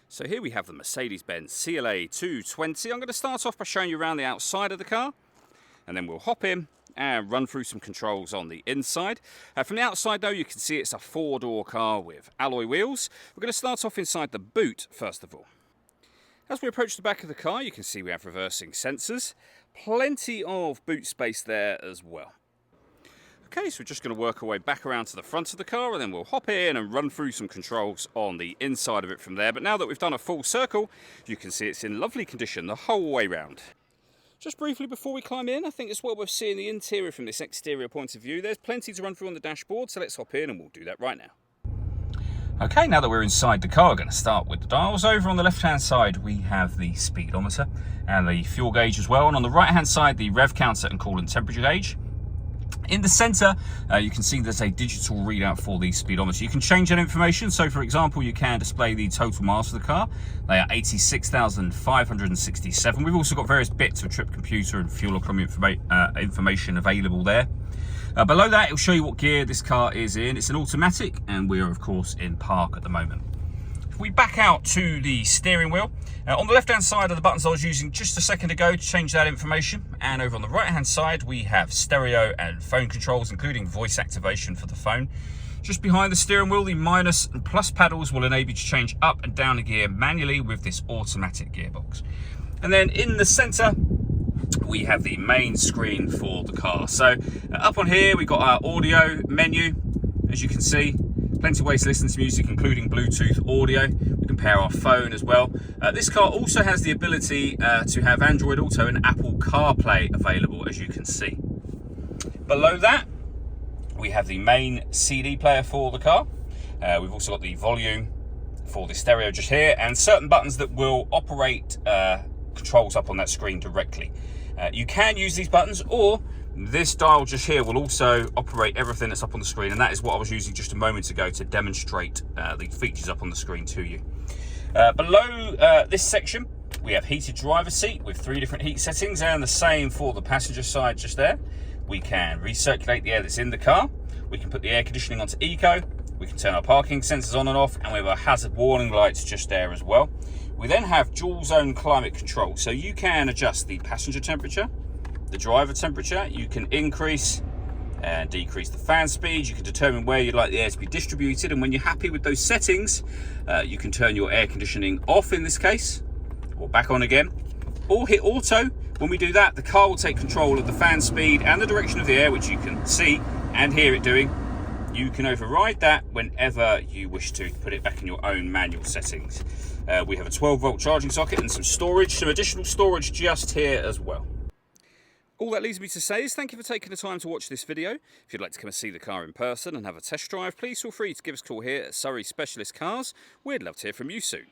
So here we have the Mercedes-Benz CLA 220. I'm going to start off by showing you around the outside of the car, and then we'll hop in and run through some controls on the inside. From the outside though, you can see it's a four-door car with alloy wheels. We're going to start off inside the boot first of all. As we approach the back of the car, you can see we have reversing sensors. Plenty of boot space there as well. Okay, so we're just going to work our way back around to the front of the car, and then we'll hop in and run through some controls on the inside of it from there. But now that we've done a full circle, you can see it's in lovely condition the whole way round. Just briefly before we climb in, I think it's well worth seeing the interior from this exterior point of view. There's plenty to run through on the dashboard, so let's hop in and we'll do that right now. Okay, now that we're inside the car, we're going to start with the dials. Over on the left-hand side, we have the speedometer and the fuel gauge as well. And on the right-hand side, the rev counter and coolant temperature gauge. In the center, you can see there's a digital readout for the speedometer. You can change that information. So, for example, you can display the total miles for the car. They are 86,567. We've also got various bits of trip computer and fuel economy information available there. Below that, it'll show you what gear this car is in. It's an automatic, and we're, of course, in park at the moment. If we back out to the steering wheel, on the left-hand side are the buttons I was using just a second ago to change that information. And over on the right-hand side, we have stereo and phone controls, including voice activation for the phone. Just behind the steering wheel, the minus and plus paddles will enable you to change up and down a gear manually with this automatic gearbox. And then in the center, we have the main screen for the car. So up on here, we've got our audio menu. As you can see, plenty of ways to listen to music, including Bluetooth audio. We can pair our phone as well. This car also has the ability to have Android Auto and Apple CarPlay available, as you can see. Below that, we have the main CD player for the car. We've also got the volume for the stereo just here, and certain buttons that will operate controls up on that screen directly. You can use these buttons, or this dial just here will also operate everything that's up on the screen, and that is what I was using just a moment ago to demonstrate the features up on the screen to you. Below this section, we have heated driver's seat with 3 different heat settings, and the same for the passenger side just there. We can recirculate the air that's in the car. We can put the air conditioning onto eco. We can turn our parking sensors on and off, and we have our hazard warning lights just there as well. We then have dual zone climate control, so you can adjust the passenger temperature, the driver temperature. You can increase and decrease the fan speed. You can determine where you'd like the air to be distributed, and when you're happy with those settings, you can turn your air conditioning off in this case, or back on again, or hit auto. When we do that, the car will take control of the fan speed and the direction of the air, which you can see and hear it doing. You can override that whenever you wish to put it back in your own manual settings. We have a 12-volt charging socket and some storage, some additional storage just here as well. All that leaves me to say is thank you for taking the time to watch this video. If you'd like to come and see the car in person and have a test drive, please feel free to give us a call here at Surrey Specialist Cars. We'd love to hear from you soon.